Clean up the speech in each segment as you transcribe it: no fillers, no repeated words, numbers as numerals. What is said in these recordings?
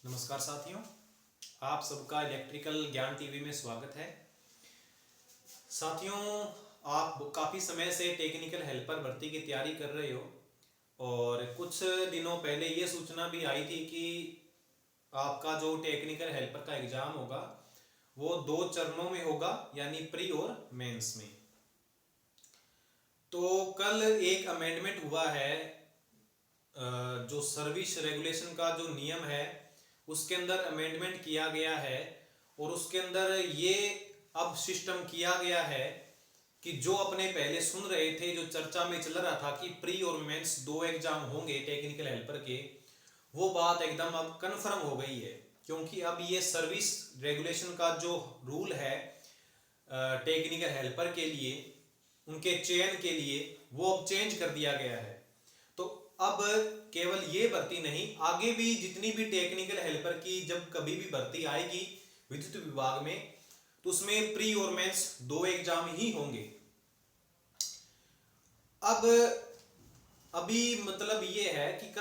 नमस्कार साथियों, आप सबका इलेक्ट्रिकल ज्ञान टीवी में स्वागत है। साथियों, आप काफ़ी समय से टेक्निकल हेल्पर भर्ती की तैयारी कर रहे हो और कुछ दिनों पहले ये सूचना भी आई थी कि आपका जो टेक्निकल हेल्पर का एग्ज़ाम होगा वो 2 चरणों में होगा, यानी प्री और मेंस में। तो कल एक अमेंडमेंट हुआ है, जो सर्विस रेगुलेशन का जो नियम है उसके अंदर अमेंडमेंट किया गया है और उसके अंदर ये अब सिस्टम किया गया है कि जो अपने पहले सुन रहे थे, जो चर्चा में चल रहा था कि प्री और मेंस 2 एग्जाम होंगे टेक्निकल हेल्पर के, वो बात एकदम अब कंफर्म हो गई है। क्योंकि अब ये सर्विस रेगुलेशन का जो रूल है टेक्निकल हेल्पर के लिए, उनके चयन के लिए, वो अब चेंज कर दिया गया है। तो अब केवल ये भर्ती नहीं, आगे भी जितनी भी टेक्निकल हेल्पर की जब कभी भी भर्ती आएगी विद्युत विभाग में, तो उसमें प्री और मेंस 2 एग्जाम ही होंगे। अब अभी मतलब ये है कि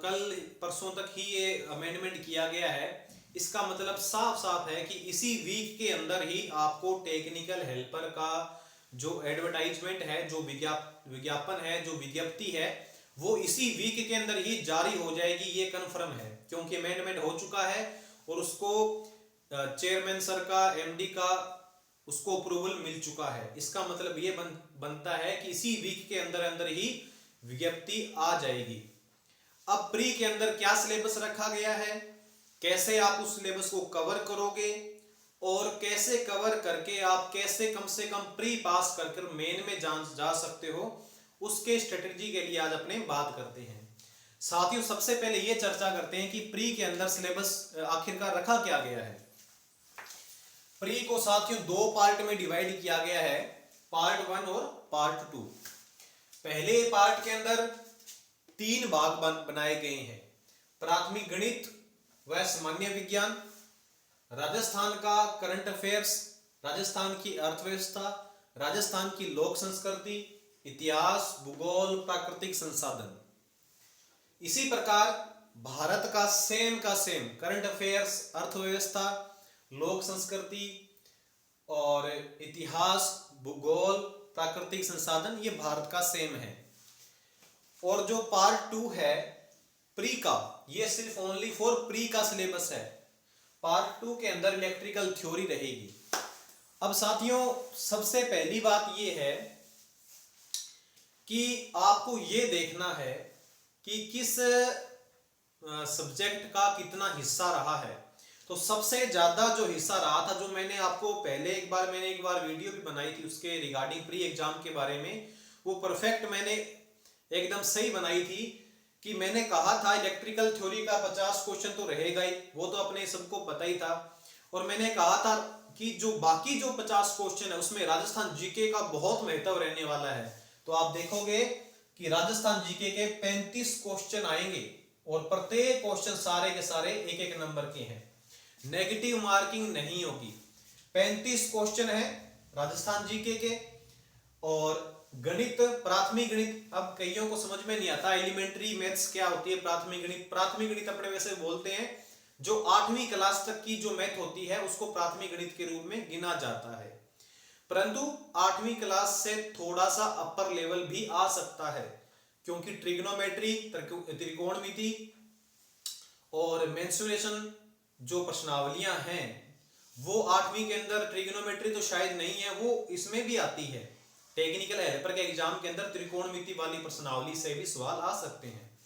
कल परसों तक ही ये अमेंडमेंट किया गया है। इसका मतलब साफ साफ है कि इसी वीक के अंदर ही आपको टेक्निकल हेल्पर का जो एडवर्टाइजमेंट है, जो विज्ञापन है, जो विज्ञप्ति है, वो इसी वीक के अंदर ही जारी हो जाएगी। ये कन्फर्म है क्योंकि अमेंडमेंट हो चुका है और उसको चेयरमैन सर का, एमडी का, उसको अप्रूवल मिल चुका है। इसका मतलब ये बनता है कि इसी वीक के अंदर अंदर ही विज्ञप्ति आ जाएगी। अब प्री के अंदर क्या सिलेबस रखा गया है, कैसे आप उस सिलेबस को कवर करोगे और कैसे कवर करके आप कैसे कम से कम प्री पास कर मेन में जा सकते हो, उसके स्ट्रेटेजी के लिए आज अपने बात करते हैं। साथियों, सबसे पहले ये चर्चा करते हैं कि प्री के अंदर सिलेबस आखिरकार रखा क्या गया है। प्री को साथियों 2 पार्ट में डिवाइड किया गया है, पार्ट 1 और पार्ट 2। पहले पार्ट के अंदर 3 भाग बनाए गए हैं: प्राथमिक गणित व सामान्य विज्ञान, राजस्थान का करंट अफेयर्स, राजस्थान की अर्थव्यवस्था, राजस्थान की लोक संस्कृति, इतिहास, भूगोल, प्राकृतिक संसाधन। इसी प्रकार भारत का सेम करंट अफेयर्स, अर्थव्यवस्था, लोक संस्कृति और इतिहास, भूगोल, प्राकृतिक संसाधन, ये भारत का सेम है। और जो पार्ट 2 है प्री का, ये सिर्फ ओनली फॉर प्री का सिलेबस है। पार्ट 2 के अंदर इलेक्ट्रिकल थ्योरी रहेगी। अब साथियों, सबसे पहली बात ये है कि आपको ये देखना है कि किस सब्जेक्ट का कितना हिस्सा रहा है। तो सबसे ज्यादा जो हिस्सा रहा था, जो मैंने आपको पहले एक बार वीडियो भी बनाई थी उसके रिगार्डिंग प्री एग्जाम के बारे में, वो परफेक्ट मैंने एकदम सही बनाई थी कि मैंने कहा था इलेक्ट्रिकल थ्योरी का 50 क्वेश्चन तो रहेगा ही, वो तो अपने सबको पता ही था। और मैंने कहा था कि जो बाकी जो 50 क्वेश्चन है उसमें राजस्थान जीके का बहुत महत्व रहने वाला है। तो आप देखोगे कि राजस्थान जीके के 35 क्वेश्चन आएंगे और प्रत्येक क्वेश्चन सारे के सारे 1-1 नंबर के हैं, नेगेटिव मार्किंग नहीं होगी। 35 क्वेश्चन है राजस्थान जीके के। और गणित, प्राथमिक गणित, अब कईयों को समझ में नहीं आता एलिमेंट्री मैथ्स क्या होती है। प्राथमिक गणित अपने वैसे बोलते हैं, जो 8वीं क्लास तक की जो मैथ होती है उसको प्राथमिक गणित के रूप में गिना जाता है। परंतु 8वीं क्लास से थोड़ा सा अपर लेवल भी आ सकता है, क्योंकि ट्रिग्नोमेट्री, त्रिकोणमिति और मेंसुरेशन जो प्रश्नावलियां हैं, वो 8वीं के अंदर, ट्रिग्नोमेट्री तो शायद नहीं है, वो इसमें भी आती है। टेक्निकल हेल्पर के एग्जाम के अंदर त्रिकोणमिति वाली प्रश्नावली से भी सवाल आ सकते हैं।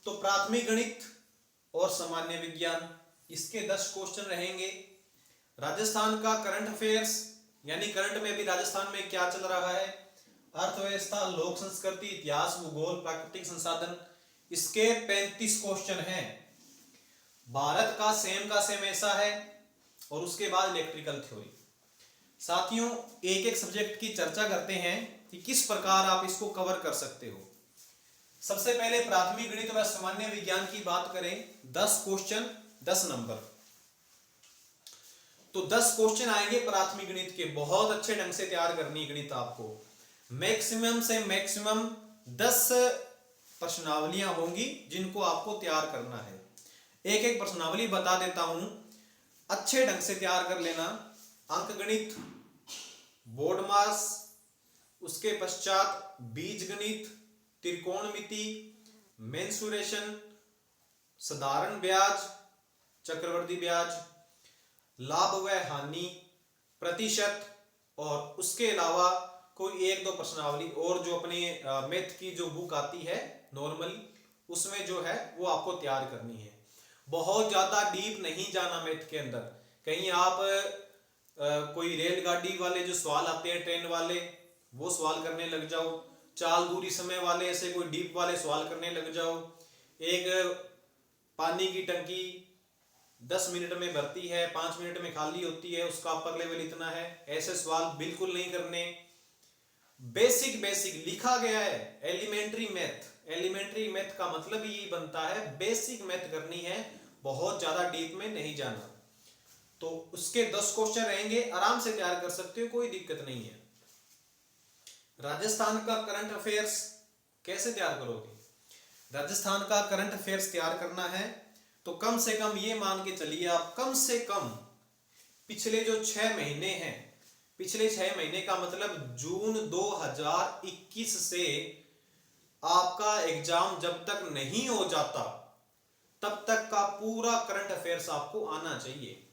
तो प्राथमिक गणित और सामान्य विज्ञान, इसके 10 क्वेश्चन रहेंगे। राजस्थान का करंट अफेयर्स, यानी करंट में भी राजस्थान में क्या चल रहा है, अर्थव्यवस्था, लोक संस्कृति, इतिहास, भूगोल, प्राकृतिक संसाधन, इसके 35 क्वेश्चन हैं। भारत का सेम ऐसा है। और उसके बाद इलेक्ट्रिकल थ्योरी। साथियों, एक एक सब्जेक्ट की चर्चा करते हैं कि किस प्रकार आप इसको कवर कर सकते हो। सबसे पहले प्राथमिक गणित व सामान्य विज्ञान की बात करें, 10 क्वेश्चन 10 नंबर। तो 10 क्वेश्चन आएंगे प्राथमिक गणित के, बहुत अच्छे ढंग से तैयार करनी है गणित आपको। मैक्सिमम से मैक्सिमम 10 प्रश्नावलियां होंगी जिनको आपको तैयार करना है। एक एक प्रश्नावली बता देता हूं, अच्छे ढंग से तैयार कर लेना। अंकगणित, बोर्ड मास, उसके पश्चात बीज गणित, त्रिकोणमिति, मेंसुरेशन, साधारण ब्याज, चक्रवर्ती ब्याज, लाभ व हानि, प्रतिशत, और उसके अलावा कोई एक दो प्रश्नावली और जो अपने मैथ की जो बुक आती है नॉर्मली, उसमें जो है वो आपको तैयार करनी है। बहुत ज्यादा डीप नहीं जाना मैथ के अंदर। कहीं आप कोई रेलगाड़ी वाले जो सवाल आते हैं, ट्रेन वाले, वो सवाल करने लग जाओ, चाल दूरी समय वाले ऐसे कोई डीप वाले सवाल करने लग जाओ, एक पानी की टंकी 10 मिनट में भरती है, 5 मिनट में खाली होती है, उसका अपर लेवल इतना है, ऐसे सवाल बिल्कुल नहीं करने। बेसिक बेसिक लिखा गया है, एलिमेंट्री मैथ। एलिमेंट्री मैथ का मतलब ये बनता है बेसिक मैथ करनी है, बहुत ज्यादा डीप में नहीं जाना। तो उसके 10 क्वेश्चन रहेंगे, आराम से तैयार कर सकते हो, कोई दिक्कत नहीं है। राजस्थान का करंट अफेयर्स कैसे तैयार करोगे? राजस्थान का करंट अफेयर्स तैयार करना है तो कम से कम ये मान के चलिए आप, कम से कम पिछले जो 6 महीने हैं, पिछले 6 महीने का मतलब जून 2021 से आपका एग्जाम जब तक नहीं हो जाता तब तक का पूरा करंट अफेयर्स आपको आना चाहिए।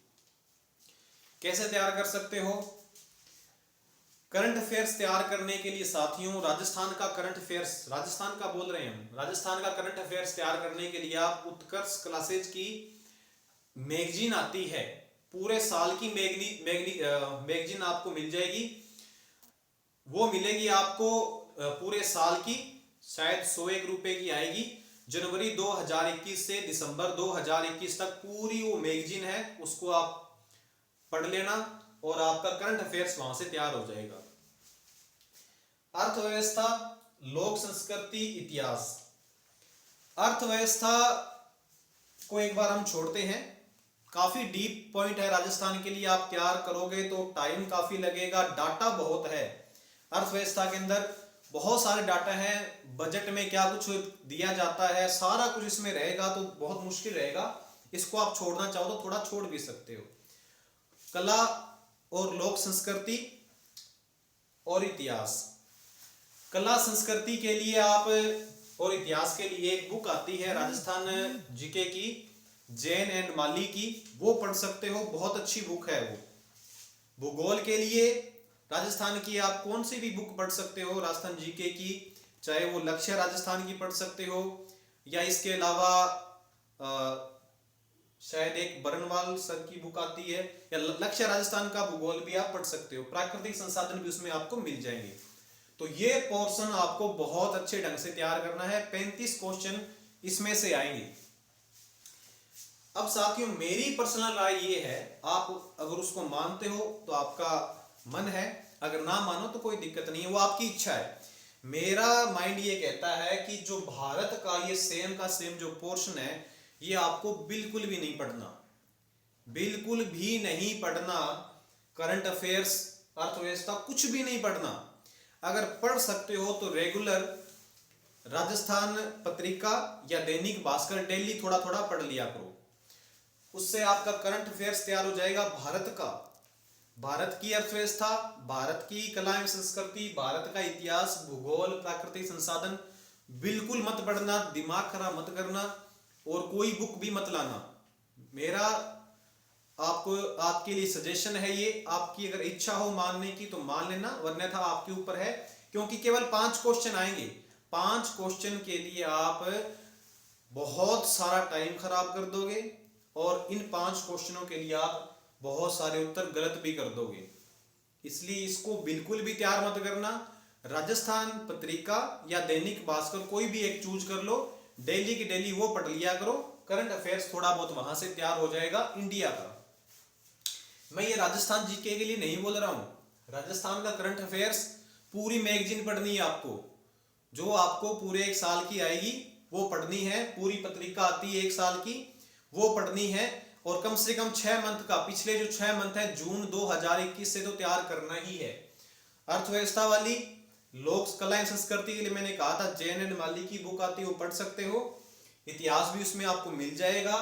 कैसे तैयार कर सकते हो? करंट अफेयर्स तैयार करने के लिए साथियों, राजस्थान का करंट अफेयर्स, राजस्थान का बोल रहे हैं हम, राजस्थान का करंट अफेयर्स तैयार करने के लिए आप उत्कर्ष क्लासेज की मैगजीन आती है, पूरे साल की मैगजीन आपको मिल जाएगी। वो मिलेगी आपको पूरे साल की, शायद 101 रुपए की आएगी। जनवरी 2021 से दिसंबर 2021 तक पूरी वो मैगजीन है, उसको आप पढ़ लेना और आपका करंट अफेयर्स वहां से तैयार हो जाएगा। अर्थव्यवस्था, लोक संस्कृति, इतिहास। अर्थव्यवस्था को एक बार हम छोड़ते हैं, काफी डीप पॉइंट है राजस्थान के लिए, आप तैयार करोगे तो टाइम काफी लगेगा, डाटा बहुत है अर्थव्यवस्था के अंदर, बहुत सारे डाटा है, बजट में क्या कुछ दिया जाता है, सारा कुछ इसमें रहेगा तो बहुत मुश्किल रहेगा। इसको आप छोड़ना चाहो तो थोड़ा छोड़ भी सकते हो। कला और लोक संस्कृति और इतिहास। कला संस्कृति के लिए आप और इतिहास के लिए एक बुक आती है राजस्थान जीके की, जैन एंड माली की, वो पढ़ सकते हो, बहुत अच्छी बुक है वो। भूगोल के लिए राजस्थान की आप कौन सी भी बुक पढ़ सकते हो राजस्थान जीके की, चाहे वो लक्ष्य राजस्थान की पढ़ सकते हो, या इसके अलावा शायद एक बरनवाल सर की बुक आती है, या लक्ष्य राजस्थान का भूगोल भी आप पढ़ सकते हो, प्राकृतिक संसाधन भी उसमें आपको मिल जाएंगे। तो ये पोर्शन आपको बहुत अच्छे ढंग से तैयार करना है, 35 क्वेश्चन इसमें से आएंगे। अब साथियों मेरी पर्सनल राय ये है, आप अगर उसको मानते हो तो आपका मन है, अगर ना मानो तो कोई दिक्कत नहीं है, वो आपकी इच्छा है। मेरा माइंड ये कहता है कि जो भारत का ये सेम का सेम जो पोर्शन है, ये आपको बिल्कुल भी नहीं पढ़ना, बिल्कुल भी नहीं पढ़ना। करंट अफेयर्स, अर्थव्यवस्था कुछ भी नहीं पढ़ना। अगर पढ़ सकते हो तो रेगुलर राजस्थान पत्रिका या दैनिक भास्कर डेली थोड़ा थोड़ा पढ़ लिया करो, उससे आपका करंट अफेयर्स तैयार हो जाएगा भारत का, भारत की अर्थव्यवस्था, भारत की कला एवं संस्कृति, भारत का इतिहास, भूगोल, प्राकृतिक संसाधन। बिल्कुल मत पढ़ना, दिमाग खराब मत करना और कोई बुक भी मत लाना। मेरा आपको आपके लिए सजेशन है ये, आपकी अगर इच्छा हो मानने की तो मान लेना, वरना था आपके ऊपर है, क्योंकि केवल 5 क्वेश्चन आएंगे। 5 क्वेश्चन के लिए आप बहुत सारा टाइम खराब कर दोगे और इन 5 क्वेश्चनों के लिए आप बहुत सारे उत्तर गलत भी कर दोगे, इसलिए इसको बिल्कुल भी तैयार मत करना। राजस्थान पत्रिका या दैनिक भास्कर कोई भी एक चूज कर लो, डेली की डेली वो पढ़ लिया करो, करंट अफेयर्स थोड़ा बहुत वहां से तैयार हो जाएगा इंडिया का। मैं ये राजस्थान जीके के लिए नहीं बोल रहा हूं, राजस्थान का करंट अफेयर्स पूरी मैगजीन पढ़नी है आपको, जो आपको पूरे 1 साल की आएगी वो पढ़नी है, पूरी पत्रिका आती है 1 साल की, वो पढ़नी है, और कम से कम 6 मंथ का, पिछले जो 6 मंथ है जून 2021 से तो तैयार करना ही है। अर्थव्यवस्था वाली, लोक कला एवं संस्कृति के लिए मैंने कहा था जैन एंड माली की बुक आती है, वो पढ़ सकते हो, इतिहास भी उसमें आपको मिल जाएगा,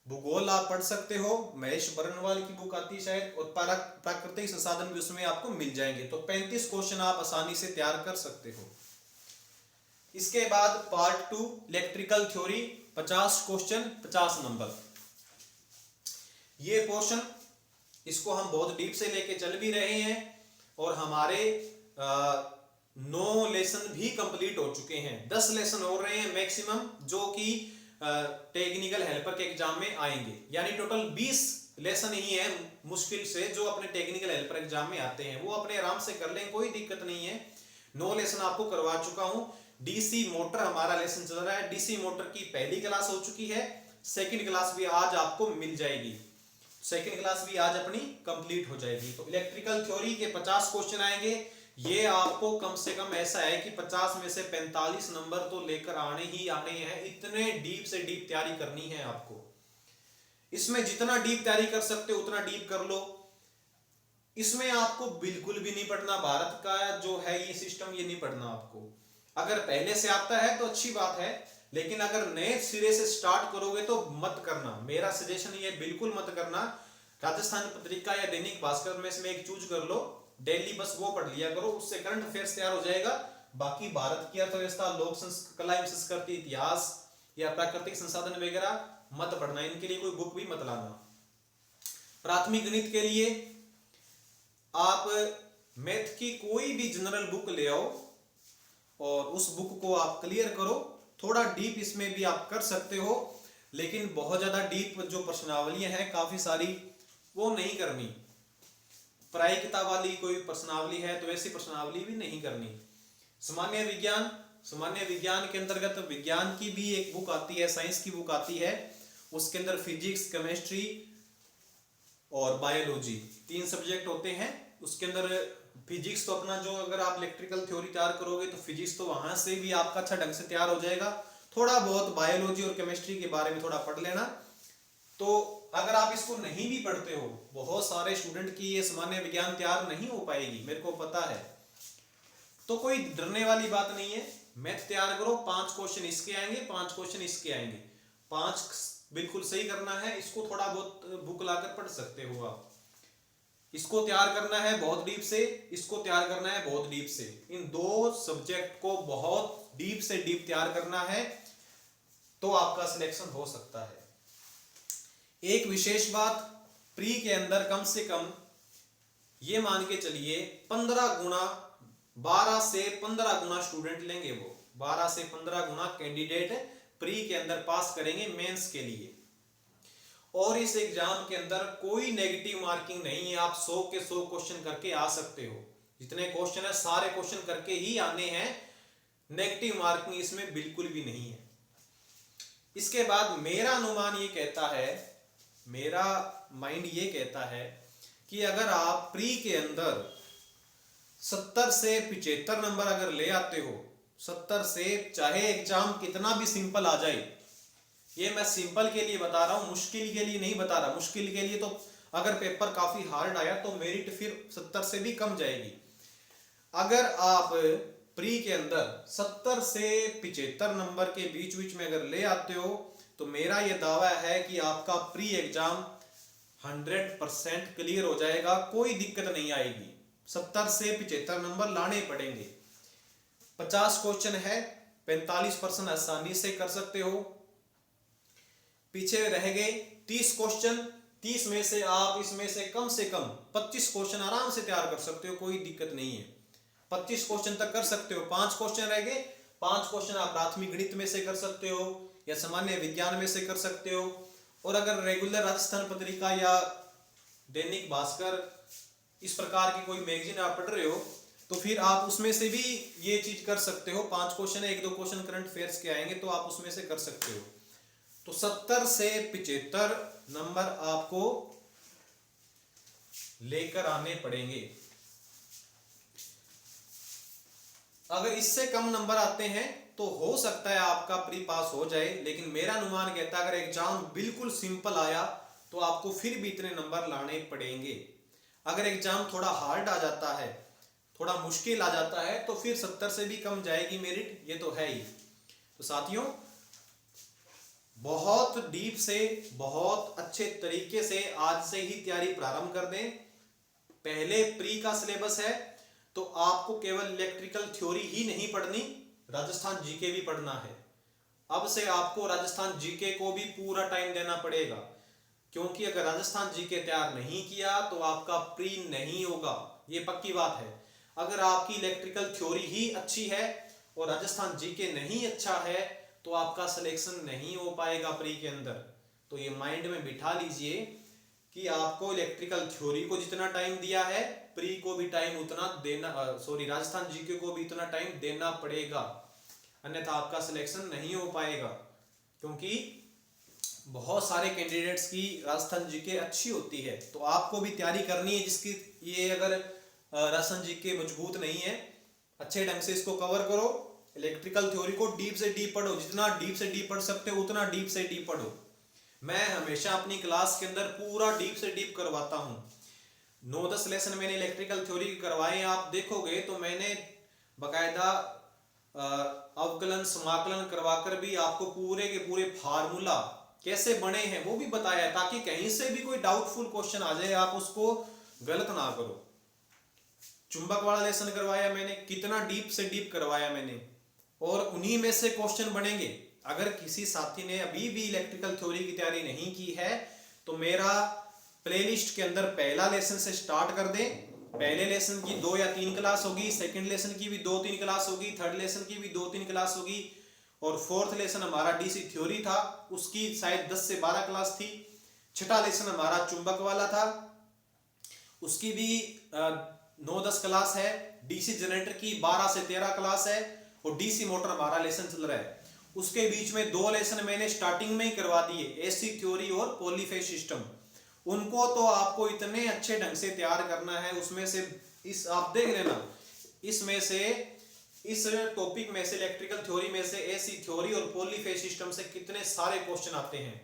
भूगोल आप पढ़ सकते हो, महेश बरनवाल की बुक आती है शायद, और प्राकृतिक संसाधन भी उसमें आपको मिल जाएंगे। तो 35 क्वेश्चन आप आसानी से तैयार कर सकते हो। इसके बाद part 2 electrical theory, 50 question 50 number. ये पोर्शन इसको हम बहुत डीप से लेके चल भी रहे हैं और हमारे 9 लेसन भी कंप्लीट हो चुके हैं। 10 लेसन हो रहे हैं मैक्सिमम, जो कि टेक्निकल हेल्पर के एग्जाम में आएंगे। यानी टोटल 20 लेसन ही है मुश्किल से जो अपने टेक्निकल हेल्पर एग्जाम में आते हैं। वो अपने आराम से कर लें, कोई दिक्कत नहीं है। 9 लेसन आपको करवा चुका हूं। डीसी मोटर हमारा लेसन चल रहा है। डीसी मोटर की पहली क्लास हो चुकी है, सेकंड क्लास भी आज आपको मिल जाएगी। सेकंड क्लास भी आज अपनी कंप्लीट हो जाएगी। तो इलेक्ट्रिकल थ्योरी के 50 क्वेश्चन आएंगे। ये आपको कम से कम ऐसा है कि 50 में से 45 नंबर तो लेकर आने ही आने हैं। इतने डीप से डीप तैयारी करनी है आपको। इसमें जितना डीप तैयारी कर सकते हो उतना डीप कर लो। इसमें आपको बिल्कुल भी नहीं पढ़ना भारत का जो है ये सिस्टम, ये नहीं पढ़ना आपको। अगर पहले से आता है तो अच्छी बात है, लेकिन अगर नए सिरे से स्टार्ट करोगे तो मत करना। मेरा सजेशन ये बिल्कुल मत करना। राजस्थान पत्रिका या दैनिक भास्कर में से एक चूज कर लो, डेली बस वो पढ़ लिया करो, उससे करंट अफेयर्स तैयार हो जाएगा। बाकी भारत की अर्थव्यवस्था, लोक कला एवं संस्कृति, इतिहास या प्राकृतिक संसाधन वगैरह मत पढ़ना। इनके लिए कोई बुक भी मत लाना। प्राथमिक गणित के लिए आप मैथ की कोई भी जनरल बुक ले आओ और उस बुक को आप क्लियर करो। थोड़ा डीप इसमें भी आप कर सकते हो, लेकिन बहुत ज्यादा डीप जो प्रश्नावलियां हैं काफी सारी, वो नहीं करनी। पराई किताब वाली कोई प्रश्नावली है तो ऐसी प्रश्नावली भी नहीं करनी। सामान्य विज्ञान, सामान्य विज्ञान के अंतर्गत विज्ञान की भी एक बुक आती है, साइंस की बुक आती है। उसके अंदर फिजिक्स, केमिस्ट्री और बायोलॉजी 3 सब्जेक्ट होते हैं। उसके अंदर फिजिक्स तो अपना जो, अगर आप इलेक्ट्रिकल थ्योरी तैयार करोगे तो फिजिक्स तो वहां से भी आपका अच्छा ढंग से तैयार हो जाएगा। थोड़ा बहुत बायोलॉजी और केमिस्ट्री के बारे में थोड़ा पढ़ लेना। तो अगर आप इसको नहीं भी पढ़ते हो, बहुत सारे स्टूडेंट की ये सामान्य विज्ञान तैयार नहीं हो पाएगी, मेरे को पता है। तो कोई डरने वाली बात नहीं है। मैथ तैयार करो, 5 क्वेश्चन इसके आएंगे, 5 क्वेश्चन इसके आएंगे। 5 बिल्कुल सही करना है। इसको थोड़ा बहुत बुक लाकर पढ़ सकते हो आप। इसको तैयार करना है बहुत डीप से, इसको तैयार करना है बहुत डीप से। इन 2 सब्जेक्ट को बहुत डीप से डीप तैयार करना है, तो आपका सिलेक्शन हो सकता है। एक विशेष बात, प्री के अंदर कम से कम ये मान के चलिए 15 गुना, 12 से 15 गुना स्टूडेंट लेंगे। वो 12 से 15 गुना कैंडिडेट प्री के अंदर पास करेंगे मेंस के लिए। और इस एग्जाम के अंदर कोई नेगेटिव मार्किंग नहीं है। आप 100 के 100 क्वेश्चन करके आ सकते हो। जितने क्वेश्चन है सारे क्वेश्चन करके ही आने हैं। नेगेटिव मार्किंग इसमें बिल्कुल भी नहीं है। इसके बाद मेरा अनुमान ये कहता है, मेरा माइंड ये कहता है कि अगर आप प्री के अंदर 70 से 75 नंबर अगर ले आते हो, 70 से, चाहे एग्जाम कितना भी सिंपल आ जाए, ये मैं सिंपल के लिए बता रहा हूं, मुश्किल के लिए नहीं बता रहा। मुश्किल के लिए तो अगर पेपर काफी हार्ड आया तो मेरिट फिर 70 से भी कम जाएगी। अगर आप प्री के अंदर 70 से 75 नंबर के बीच बीच में अगर ले आते हो, तो मेरा यह दावा है कि आपका प्री एग्जाम 100% क्लियर हो जाएगा। कोई दिक्कत नहीं आएगी। 70 से 75 नंबर लाने पड़ेंगे। 50 क्वेश्चन है, 45% आसानी से कर सकते हो। पीछे रह गए 30 क्वेश्चन। 30 में से आप इसमें से कम 25 क्वेश्चन आराम से तैयार कर सकते हो, कोई दिक्कत नहीं है। 25 क्वेश्चन तक कर सकते हो। 5 क्वेश्चन रह गए, 5 क्वेश्चन आप प्राथमिक गणित में से कर सकते हो या सामान्य विज्ञान में से कर सकते हो। और अगर रेगुलर राजस्थान पत्रिका या दैनिक भास्कर इस प्रकार की कोई मैगजीन आप पढ़ रहे हो, तो फिर आप उसमें से भी ये चीज कर सकते हो। 5 क्वेश्चन है, 1-2 क्वेश्चन करंट अफेयर्स के आएंगे, तो आप उसमें से कर सकते हो। तो 70 से 75 नंबर आपको लेकर आने पड़ेंगे। अगर इससे कम नंबर आते हैं तो हो सकता है आपका प्री पास हो जाए, लेकिन मेरा अनुमान कहता है अगर एग्जाम बिल्कुल सिंपल आया तो आपको फिर भी इतने नंबर लाने पड़ेंगे। अगर एग्जाम थोड़ा हार्ड आ जाता है, थोड़ा मुश्किल आ जाता है, तो फिर 70 से भी कम जाएगी मेरिट, ये तो है ही। तो साथियों, बहुत बहुत डीप से, बहुत अच्छे तरीके से आज से ही तैयारी प्रारंभ कर दें। पहले प्री का सिलेबस है तो आपको केवल इलेक्ट्रिकल थ्योरी ही नहीं पढ़नी, राजस्थान जीके भी पढ़ना है। अब से आपको राजस्थान जीके को भी पूरा टाइम देना पड़ेगा, क्योंकि अगर राजस्थान जीके तैयार नहीं किया तो आपका प्री नहीं होगा, ये पक्की बात है। अगर आपकी इलेक्ट्रिकल थ्योरी ही अच्छी है और राजस्थान जीके नहीं अच्छा है तो आपका सिलेक्शन नहीं हो पाएगा प्री के अंदर। तो ये माइंड में बिठा लीजिए कि आपको इलेक्ट्रिकल थ्योरी को जितना टाइम दिया है, प्री को भी टाइम उतना देना, राजस्थान जीके को भी इतना टाइम देना पड़ेगा, अन्यथा आपका सिलेक्शन नहीं हो पाएगा। क्योंकि बहुत सारे कैंडिडेट्स की राजस्थान जीके अच्छी होती है, तो आपको भी तैयारी करनी है जिसकी ये अगर राजस्थान जीके मजबूत नहीं है, अच्छे ढंग से इसको कवर करो। इलेक्ट्रिकल थ्योरी को डीप से डीप पढ़ो, जितना डीप से डीप पढ़ सकते हो उतना डीप से डीप पढ़ो। मैं हमेशा अपनी क्लास के अंदर पूरा डीप से डीप करवाता हूँ। 9-10 लेसन मैंने इलेक्ट्रिकल थ्योरी के करवाए, आप देखोगे तो मैंने बकायदा अवकलन समाकलन करवाकर भी आपको पूरे के पूरे फार्मूला कैसे बने हैं वो भी बताया है, ताकि कहीं से भी कोई डाउटफुल क्वेश्चन आ जाए आप उसको गलत ना करो। चुंबक वाला लेसन करवाया मैंने, कितना डीप से डीप करवाया मैंने, और उन्हीं में से क्वेश्चन बनेंगे। अगर किसी साथी ने अभी भी इलेक्ट्रिकल थ्योरी की तैयारी नहीं की है तो मेरा प्लेलिस्ट के अंदर पहला लेसन से स्टार्ट कर दें। पहले लेसन की 2 या 3 क्लास होगी, सेकंड लेसन की भी 2-3 क्लास होगी, थर्ड लेसन की भी 2-3 क्लास होगी, और फोर्थ लेसन हमारा डीसी थ्योरी था, उसकी शायद 10 से 12 क्लास थी। छठा लेसन हमारा चुंबक वाला था, उसकी भी 9-10 क्लास है। डीसी जनरेटर की 12 से 13 क्लास है, और डीसी मोटर हमारा लेसन चल रहा है। उसके बीच में 2 लेसन मैंने स्टार्टिंग में ही करवा दिए, एसी थ्योरी और पॉलीफेज सिस्टम। उनको तो आपको इतने अच्छे ढंग से तैयार करना है, उसमें से इस आप देख लेना, इसमें से इस टॉपिक में से इलेक्ट्रिकल थ्योरी में से एसी थ्योरी और पॉलीफेज सिस्टम से कितने सारे क्वेश्चन आते हैं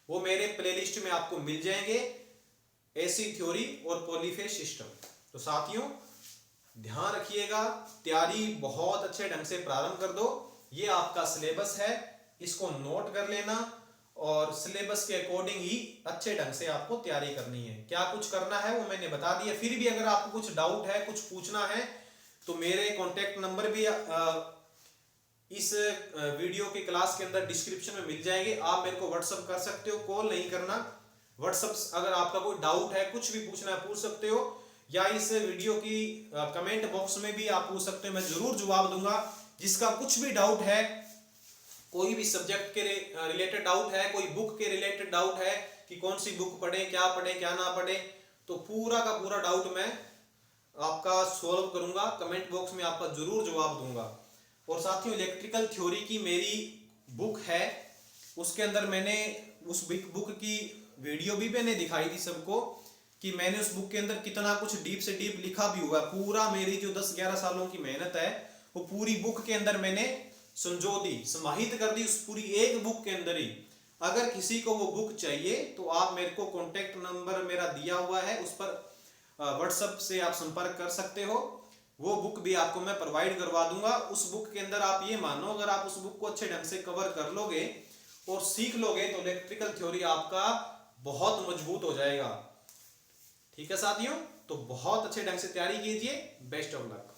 वो मेरे प्लेलिस्ट में आपको मिल जाएंगे, एसी थ्योरी और पॉलीफेज सिस्टम। तो साथियों ध्यान रखिएगा, तैयारी बहुत अच्छे ढंग से प्रारंभ कर दो। ये आपका सिलेबस है, इसको नोट कर लेना, और सिलेबस के अकॉर्डिंग ही अच्छे ढंग से आपको तैयारी करनी है। क्या कुछ करना है वो मैंने बता दिया। फिर भी अगर आपको कुछ डाउट है, कुछ पूछना है, तो मेरे कॉन्टेक्ट नंबर भी इस वीडियो के क्लास के अंदर डिस्क्रिप्शन में मिल जाएंगे। आप मेरे को व्हाट्सअप कर सकते हो, कॉल नहीं करना। व्हाट्सअप अगर आपका कोई डाउट है, कुछ भी पूछना है पूछ सकते हो, या इस वीडियो की कमेंट बॉक्स में भी आप पूछ सकते हो, मैं जरूर जवाब दूंगा। जिसका कुछ भी डाउट है, कोई भी सब्जेक्ट के रिलेटेड डाउट है, कोई बुक के रिलेटेड डाउट है कि कौन सी बुक पढ़े क्या ना पढ़े, तो पूरा का पूरा डाउट मैं आपका सॉल्व करूंगा, कमेंट बॉक्स में आपका जरूर जवाब दूंगा। और साथियों इलेक्ट्रिकल थ्योरी की मेरी बुक है, उसके अंदर मैंने उस बुक की वीडियो भी मैंने दिखाई थी सबको, कि मैंने उस बुक के अंदर कितना कुछ डीप से डीप लिखा भी हुआ। पूरा मेरी जो 10-11 सालों की मेहनत है वो पूरी बुक के अंदर मैंने संजो दी, समाहित कर दी उस पूरी एक बुक के अंदर ही। अगर किसी को वो बुक चाहिए तो आप मेरे को कॉन्टेक्ट नंबर मेरा दिया हुआ है, उस पर व्हाट्सएप से आप संपर्क कर सकते हो। वो बुक भी आपको मैं प्रोवाइड करवा दूंगा। उस बुक के अंदर आप ये मानो, अगर आप उस बुक को अच्छे ढंग से कवर कर लोगे और सीख लोगे तो इलेक्ट्रिकल थ्योरी आपका बहुत मजबूत हो जाएगा। ठीक है साथियों, तो बहुत अच्छे ढंग से तैयारी कीजिए। Best of luck.